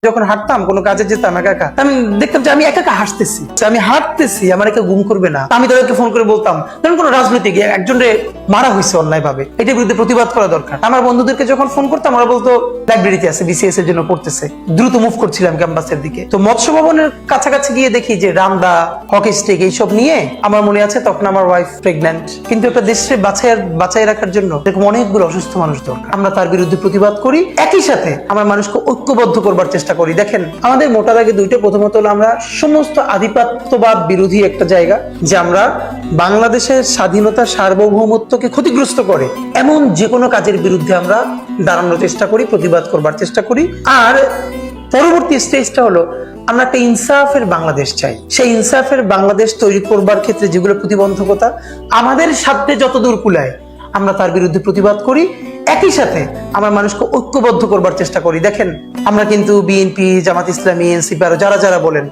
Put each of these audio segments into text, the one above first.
যখন হাঁটতাম কোনো কাজে যেতাম একা একা, আমি দেখতাম যে আমি একা একা হাসতেছি, আমি হাঁটতেছি, আমার কেউ গুম করবে না। আমি তাদেরকে ফোন করে বলতাম, ধরুন কোনো রাজনৈতিক একজনের মারা হয়েছে অন্যায় ভাবে, এটার বিরুদ্ধে প্রতিবাদ করা দরকার। আমার বন্ধুদেরকে যখন ফোন করতাম ওরা বলতো লাইব্রেরিতে আছে, বিসিএস এর জন্য পড়তেছে, দ্রুত মুভ করছিলাম ক্যাম্পাসের দিকে। তো মৎস্য ভবনের কাছাকাছি গিয়ে দেখি যে রামদা, হকি স্টিক এইসব নিয়ে, আমার মনে আছে তখন আমার ওয়াইফ প্রেগন্যান্ট। কিন্তু একটা দেশে বাঁচাই রাখার জন্য এরকম অনেকগুলো অসুস্থ মানুষ দরকার। আমরা তার বিরুদ্ধে প্রতিবাদ করি, একই সাথে আমার মানুষকে ঐক্যবদ্ধ করবার চেষ্টা করি। দেখেন আমাদের মোটা দাগে দুইটা, প্রথমত হলো আমরা সমস্ত আধিপত্যবাদ বিরোধী একটা জায়গা, যে আমরা বাংলাদেশের স্বাধীনতা সার্বভৌমত্বকে ক্ষতিগ্রস্ত করে এমন যে কোনো কাজের বিরুদ্ধে আমরা দাঁড়ানোর চেষ্টা করি, প্রতিবাদ করবার চেষ্টা করি। আর পরবর্তী স্টেজটা হলো আমরা একটা ইনসাফের বাংলাদেশ চাই। সেই ইনসাফের বাংলাদেশ তৈরি করবার ক্ষেত্রে যেগুলো প্রতিবন্ধকতা আমাদের সাথে যতদূর কুলায় আমরা তার বিরুদ্ধে প্রতিবাদ করি, একই সাথে আমরা মানুষকে ঐক্যবদ্ধ করবার চেষ্টা করি। দেখেন আমরা কিন্তু বিএনপি, জামাত ইসলামী, এনসিপি আরো যারা যারা বলেন,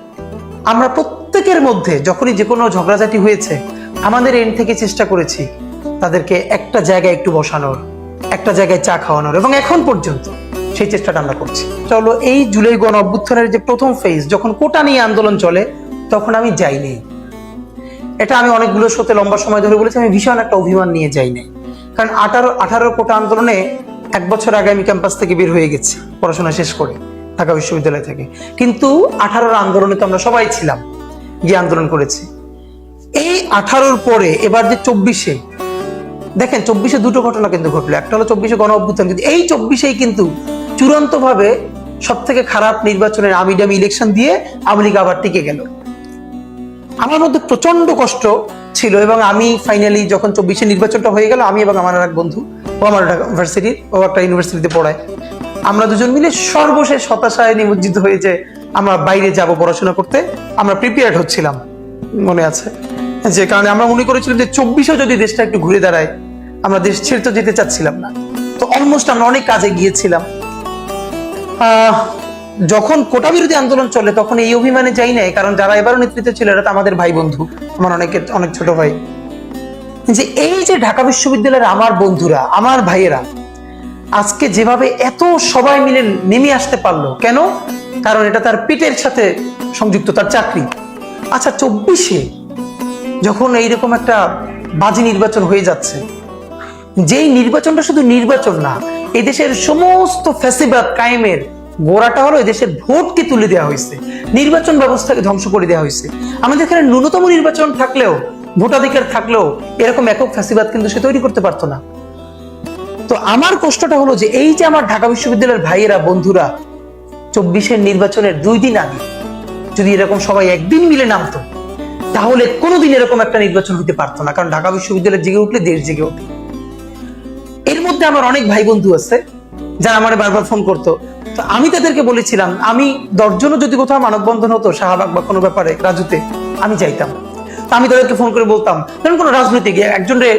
আমরা প্রত্যেকের মধ্যে যখনই যে কোনো ঝগড়াঝাটি হয়েছে আমাদের এন্ড থেকে চেষ্টা করেছি তাদেরকে একটা জায়গায় একটু বসানোর, একটা জায়গায় চা খাওয়ানোর, এবং এখন পর্যন্ত সেই চেষ্টাটা আমরা করছি। চলো, এই জুলাই গণ অভ্যুত্থানের যে প্রথম ফেজ, যখন কোটা নিয়ে আন্দোলন চলে তখন আমি যাইনি। এটা আমি অনেকগুলো শোতে লম্বা সময় ধরে বলেছি, আমি ভীষণ একটা অভিমান নিয়ে যাইনি। কারণ 18 কোটা আন্দোলনে 1 বছর আগে আমি ক্যাম্পাস থেকে বের হয়ে গেছি পড়াশোনা শেষ করে ঢাকা বিশ্ববিদ্যালয় থেকে। কিন্তু 18 আন্দোলনে তো আমরা সবাই ছিলাম, গিয়ে আন্দোলন করেছি। এই 18 পরে এবার যে 24-এ, দেখেন 24-এ দুটো ঘটনা কিন্তু ঘটলো। একটা হলো 24-এ গণ অভ্যুত্থান, কিন্তু এই 24-এই কিন্তু চূড়ান্ত ভাবে সব থেকে খারাপ নির্বাচনের আমিডামি ইলেকশন দিয়ে আওয়ামী লীগ আবার টিকে গেল। আমার মধ্যে প্রচন্ড কষ্ট ছিল, এবং আমি ফাইনালি যখন 24-এ নির্বাচনটা হয়ে গেল, আমি এবং আমার এক বন্ধু, ও আমার ইউনিভার্সিটির, ও একটা ইউনিভার্সিটিতে পড়ায়, আমরা দুজন মিলে সর্বশেষ হতাশায় নিমজ্জিত হয়ে যে আমরা বাইরে যাব পড়াশোনা করতে, আমরা প্রিপেয়ার্ড হচ্ছিলাম। মনে আছে যে কারণে আমরা মনে করেছিলাম যে 24-এও যদি দেশটা একটু ঘুরে দাঁড়ায়, আমরা দেশ ছেড়ে তো যেতে চাচ্ছিলাম না। তো অলমোস্ট আমরা অনেক কাজে গিয়েছিলাম। যখন কোটা বিরোধী আন্দোলন চলে তখন এই অভিমানে যাই নাই, কারণ যারা এবারও নেতৃত্বে ছিল এরা তো আমাদের ভাই বন্ধু, আমার অনেক ছোট ভাই। যে এই যে ঢাকা বিশ্ববিদ্যালয়ের আমার বন্ধুরা, আমার ভাইয়েরা আজকে যেভাবে এত সবাই মিলে নেমে আসতে পারলো, কেন? কারণ এটা তার পেটের সাথে সংযুক্ত, তার চাকরি। আচ্ছা, 24-এ যখন এইরকম একটা বাজি নির্বাচন হয়ে যাচ্ছে, যেই নির্বাচনটা শুধু নির্বাচন না, এদেশের সমস্ত ফ্যাসিবাদ কায়েমের গোড়াটা হলো এদেশের ভোটকে তুলে দেওয়া হয়েছে, নির্বাচন ব্যবস্থাকে ধ্বংস করে দেওয়া হয়েছে। আমাদের এখানে ন্যূনতম নির্বাচন থাকলেও, ভোটাধিকার থাকলেও এরকম একক ফ্যাসিবাদ কিন্তু সে তৈরি করতে পারতো না। তো আমার কষ্টটা হলো যে এই যে আমার ঢাকা বিশ্ববিদ্যালয়ের ভাইয়েরা, বন্ধুরা 24-এর নির্বাচনের 2 দিন আগে যদি এরকম সবাই একদিন মিলে নামতো, তাহলে কোনোদিন এরকম একটা নির্বাচন হতে পারতো না। কারণ ঢাকা বিশ্ববিদ্যালয় জেগে উঠলে দেশ জেগে ওঠে। এর মধ্যে আমার অনেক ভাই বন্ধু আছে যারা আমার বারবার ফোন করতো। তো আমি তাদেরকে বলেছিলাম, আমি 10 জনও যদি কোথাও মানববন্ধন হতো শাহবাগ বা কোনো ব্যাপারে রাজুতে, আমি যাইতাম। তো আমি তাদেরকে ফোন করে বলতাম, ধরুন কোনো রাজনৈতিক একজনের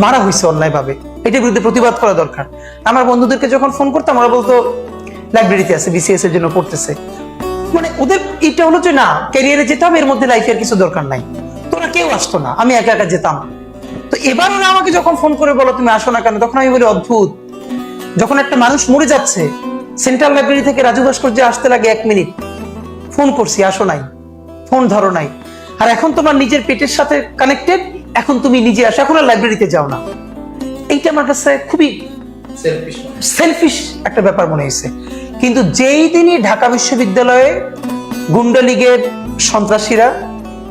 মারা হয়েছে অন্যায় ভাবে, এটার বিরুদ্ধে প্রতিবাদ করা দরকার। আমার বন্ধুদেরকে যখন ফোন করতাম ওরা বলতো লাইব্রেরিতে আছে, বিসিএস এর জন্য পড়তেছে। মানে ওদের এটা হলো যে না, ক্যারিয়ারে যেতাম, এর মধ্যে লাইফের কিছু দরকার নাই। তোরা কেউ আসতো না, আমি একা একা যেতাম। তো এবার ওরা আমাকে যখন ফোন করে বলো তুমি আসো না কেন, তখন আমি বলি অদ্ভুত, যখন একটা মানুষ মরে যাচ্ছে, সেন্ট্রাল লাইব্রেরি থেকে রাজু ভাস্কর্যে আসতে লাগে 1 মিনিট, ফোন করছি আসো নাই, ফোন ধরো নাই। আর এখন তোমার নিজের পেটের সাথে কানেক্টেড, এখন তুমি নিজে আসো, এখন আর লাইব্রেরিতে যাও না। এইটা আমার কাছে খুবই সেলফিশ একটা ব্যাপার মনে হয়েছে। কিন্তু যেই দিনই ঢাকা বিশ্ববিদ্যালয়ে গুন্ডা লীগের সন্ত্রাসীরা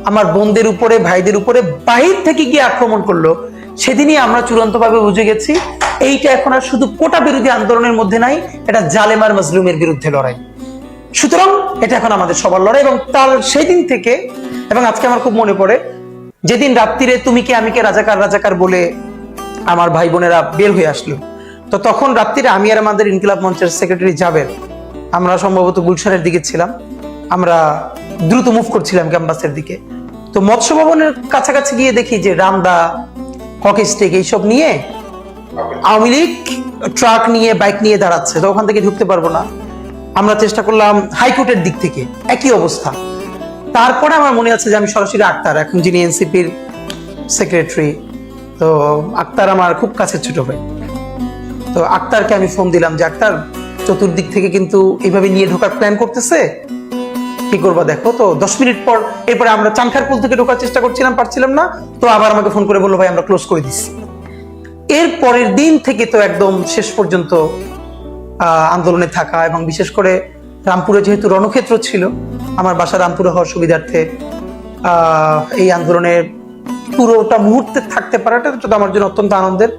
আমার বোনদের উপরে, ভাইদের উপরে বাহির থেকে গিয়ে আক্রমণ করলো, সেদিনই আমরা চূড়ান্তভাবে বুঝে গেছি এইটা এখন আর শুধু কোটা বিরোধী আন্দোলনের মধ্যে নাই, এটা জালেমার মাজলুমের বিরুদ্ধে লড়াই। সুতরাং এটা এখন আমাদের সবার লড়াই। এবং তার সেই দিন থেকে, এবং আজকে আমার খুব মনে পড়ে যেদিন রাত্রিরে তুমি কে আমি কে রাজাকার রাজাকার বলে আমার ভাই বোনেরা বের হয়ে আসলো, তো তখন রাত্রিরে আমি আর আমাদের ইনকিলাব মঞ্চের সেক্রেটারি জাবের, আমরা সম্ভবত গুলশানের দিকে ছিলাম, আমরা দ্রুত মুভ করছিলাম ক্যাম্পাসের দিকে। তো মৎস্য ভবনের কাছাকাছি গিয়ে দেখি যে রামদা, হকি স্টিক এইসব নিয়ে আওয়ামী লীগ ট্রাক নিয়ে, বাইক নিয়ে দাঁড়াচ্ছে। তো ওখান থেকে ঢুকতে পারবো না, আমরা চেষ্টা করলাম হাইকোর্টের দিক থেকে, একই অবস্থা। তারপরে আমার মনে আছে যে আমি সরাসরি আক্তার, এখন যিনি এনসিপির সেক্রেটারি, তো আক্তার আমার খুব কাছের ছোট ভাই, তো আক্তারকে আমি ফোন দিলাম যে আক্তার চতুর্দিক থেকে কিন্তু এইভাবে নিয়ে ঢোকার প্ল্যান করতেছে। কি করবা দেখো। তো 10 মিনিট পর এরপরে আমরা চানখারপুল থেকে ঢোকার চেষ্টা করছিলাম, পারছিলাম না। তো আবার আমাকে ফোন করে বললো ভাই আমরা ক্লোজ করে দিচ্ছি। এর পরের দিন থেকে তো একদম শেষ পর্যন্ত আন্দোলনে থাকা, এবং বিশেষ করে রামপুরে যেহেতু রণক্ষেত্র ছিল, আমার বাসা রামপুরে হওয়ার সুবিধার্থে এই আন্দোলনের পুরোটা মুহূর্তে থাকতে পারাটা তো আমার জন্য অত্যন্ত আনন্দের।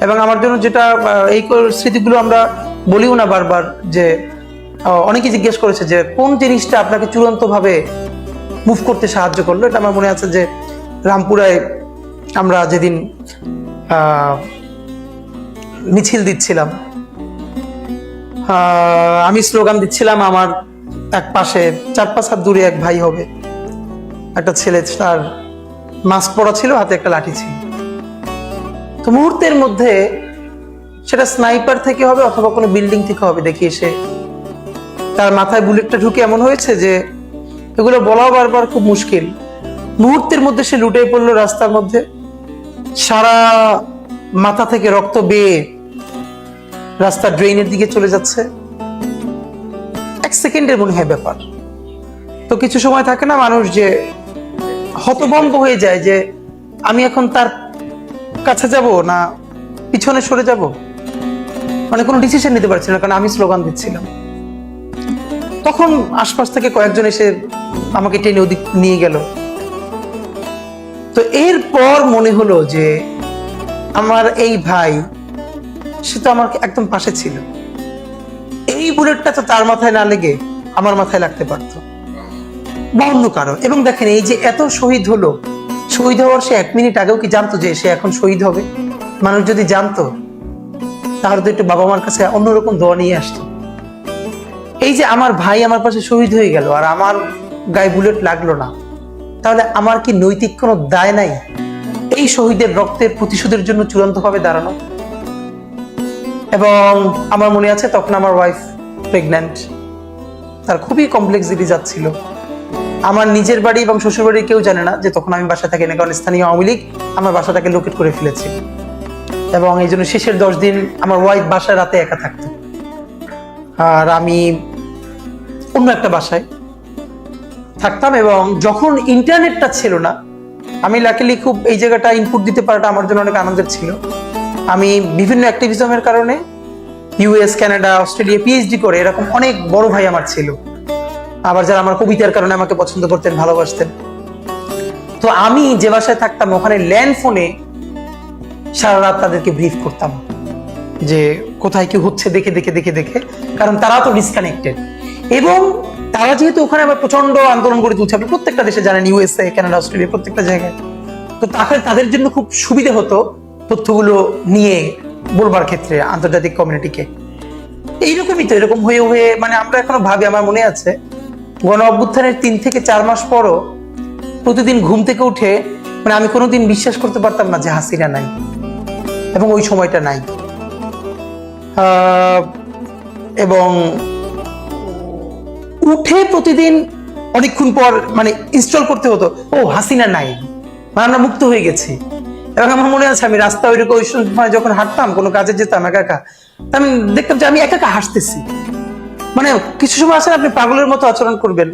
এবং আমার জন্য যেটা এই স্মৃতিগুলো আমরা বলিও না বারবার, যে অনেকে জিজ্ঞেস করেছে যে কোন জিনিসটা আপনাকে চূড়ান্ত ভাবে মুভ করতে সাহায্য করলো। এটা আমার মনে আছে যে রামপুরায় আমরা যেদিন মিছিল দিচ্ছিলাম, আমি স্লোগান দিচ্ছিলাম, আমার এক পাশে 4-5 হাত দূরে এক ভাই হবে, একটা ছেলে, তার মাস্ক পরা ছিল, হাতে একটা লাঠি ছিল। তো মুহূর্তের মধ্যে সেটা স্নাইপার থেকে হবে অথবা কোনো বিল্ডিং থেকে হবে, দেখি এসে তার মাথায় বুলেটটা ঢুকে এমন হয়েছে যে এগুলো বলাও বারবার খুব মুশকিল। মুহূর্তের মধ্যে সে লুটে পড়লো রাস্তার মধ্যে, সারা মাথা থেকে রক্ত বেয়ে রাস্তা ড্রেনের দিকে চলে যাচ্ছে। 1 সেকেন্ডের মনে হয় ব্যাপার। তো কিছু সময় থাকে না মানুষ যে হতভম্ব হয়ে যায় যে আমি এখন তার কাছে যাব না পিছনে সরে যাব, মানে কোনো ডিসিশন নিতে পারছি না, কারণ আমি স্লোগান দিচ্ছিলাম। তখন আশপাশ থেকে কয়েকজন এসে আমাকে টেনে ওদিক নিয়ে গেল। তো এরপর মনে হলো যে আমার এই ভাই, সে তো আমার একদম পাশে ছিল, এই বুলেটটা তো তার মাথায় না লেগে আমার মাথায় লাগতে পারতো বা অন্য কারো। এবং দেখেন এই যে এত শহীদ হলো, শহীদ হওয়ার সে 1 মিনিট আগেও কি জানতো যে সে এখন শহীদ হবে? মানুষ যদি জানতো তাহলে তো একটু বাবা মার কাছে অন্যরকম দোয়া নিয়ে আসতো। এই যে আমার ভাই আমার পাশে শহীদ হয়ে গেল আর আমার গায়ে বুলেট লাগলো না, তাহলে আমার কি নৈতিক কোনো দায় নাই এই শহীদের রক্তের প্রতিশোধের জন্য চূড়ান্তভাবে দাঁড়ানো? এবং আমার মনে আছে তখন আমার ওয়াইফ প্রেগন্যান্ট, তার খুবই কমপ্লেক্স ডিজিজ যাচ্ছিল। আমার নিজের বাড়ি এবং শ্বশুর বাড়ির কেউ জানে না যে তখন আমি বাসা থাকি না, কারণ স্থানীয় আওয়ামী লীগ আমার বাসাটাকে লোকেট করে ফেলেছে। এবং এই জন্য শেষের 10 দিন আমার ওয়াইফ বাসায় রাতে একা থাকতো, আর আমি অন্য একটা বাসায় থাকতাম। এবং যখন ইন্টারনেটটা ছিল না, আমি লাকিলি খুব এই জায়গাটা ইনপুট দিতে পারাটা আমার জন্য অনেক আনন্দের ছিল। আমি বিভিন্ন অ্যাক্টিভিজমের কারণে ইউএস, কানাডা, অস্ট্রেলিয়া পিএইচডি করে এরকম অনেক বড় ভাই আমার ছিল, আবার যারা আমার কবিতার কারণে আমাকে পছন্দ করতেন, ভালোবাসতেন। তো আমি যে বাসায় থাকতাম ওখানে ল্যান্ড ফোনে সারা রাত তাদেরকে ব্রিফ করতাম যে কোথায় কি হচ্ছে দেখে দেখে দেখে দেখে, কারণ তারা তো ডিসকানেক্টেড। এবং তারা যেহেতু ওখানে আবার প্রচন্ড আন্দোলন গড়ে তুলছে, আপনি প্রত্যেকটা দেশে জানেন, ইউএসএ, কানাডা, অস্ট্রেলিয়া, প্রত্যেকটা জায়গায়। তো তাদের জন্য খুব সুবিধা হতো তথ্যগুলো নিয়ে বলবার ক্ষেত্রে আন্তর্জাতিক কমিউনিটিকে। এইরকমই তো, এরকম হয়ে হয়ে মানে আমরা এখনো ভাবি, আমার মনে আছে গণ অভ্যুত্থানের 3 থেকে 4 মাস পরও প্রতিদিন ঘুম থেকে উঠে মানে আমি কোনোদিন বিশ্বাস করতে পারতাম না যে হাসিনা নাই এবং ওই সময়টা নাই। এবং উঠে প্রতিদিন অনেকক্ষণ পর মানে ইনস্টল করতে হতো, ও হাসিনা নাই, মানে আমরা মুক্ত হয়ে গেছি। এবং আমার মনে আছে আমি রাস্তা ওইরকম ওই সময় যখন হাঁটতাম, কোনো কাজে যেতাম একা একা, আমি দেখতাম যে আমি একা একা হাসতেছি। মানে কিছু সময় আসলে আপনি পাগলের মতো আচরণ করবেন,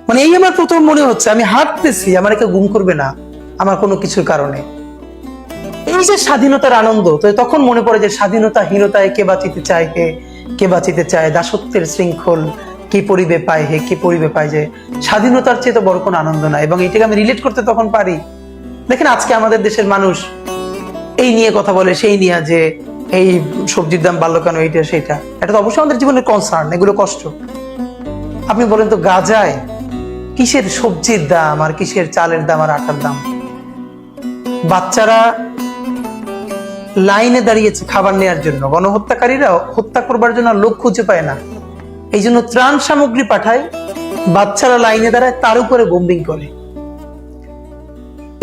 মানে এই আমার প্রথম মনে হচ্ছে আমি হাঁটতেছি, আমার একে গুম করবে না আমার কোনো কিছুর কারণে। এই যে স্বাধীনতার আনন্দ, তো তখন মনে পড়ে যে স্বাধীনতাহীনতায় কে বাঁচিতে চায়, কে বাঁচিতে চায়, দাসত্বের শৃঙ্খল কি পরিবে পায় হে, কি পরিবে পায়, যে স্বাধীনতার চেয়ে তো বড় কোনো আনন্দ নাই। এবং এটাকে আমি রিলেট করতে তখন পারি। দেখেন আজকে আমাদের দেশের মানুষ এই নিয়ে কথা বলে, সেই নিয়ে যে এই সবজির দাম বাড়লো কেন, এইটা সেইটা, এটা তো অবশ্যই আমাদের জীবনের কনসার্ন, এগুলো কষ্ট। আপনি বলেন তো গাজায় কিসের সবজির দাম আর কিসের চালের দাম আর আটার দাম? বাচ্চারা লাইনে দাঁড়িয়েছে খাবার নেওয়ার জন্য, গণহত্যাকারীরা হত্যা করবার জন্য লোক খুঁজে পায় না, এই জন্য ত্রাণ সামগ্রী পাঠায়, বাচ্চারা লাইনে দাঁড়ায়, তার উপরে বোম্বিং করে।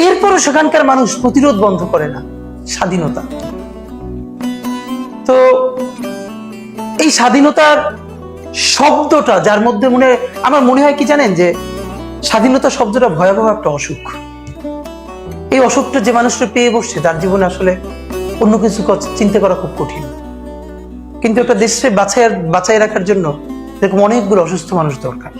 এরপরও সেখানকার মানুষ প্রতিরোধ বন্ধ করে না। স্বাধীনতা, তো এই স্বাধীনতার শব্দটা যার মধ্যে আমার মনে হয় কি জানেন, যে স্বাধীনতা শব্দটা ভয়াবহ একটা অসুখ। এই অসুখটা যে মানুষটা পেয়ে বসছে তার জীবনে আসলে অন্য কিছু চিন্তা করা খুব কঠিন। কিন্তু একটা দেশে বাঁচাই রাখার জন্য এরকম অনেকগুলো অসুস্থ মানুষ দরকার।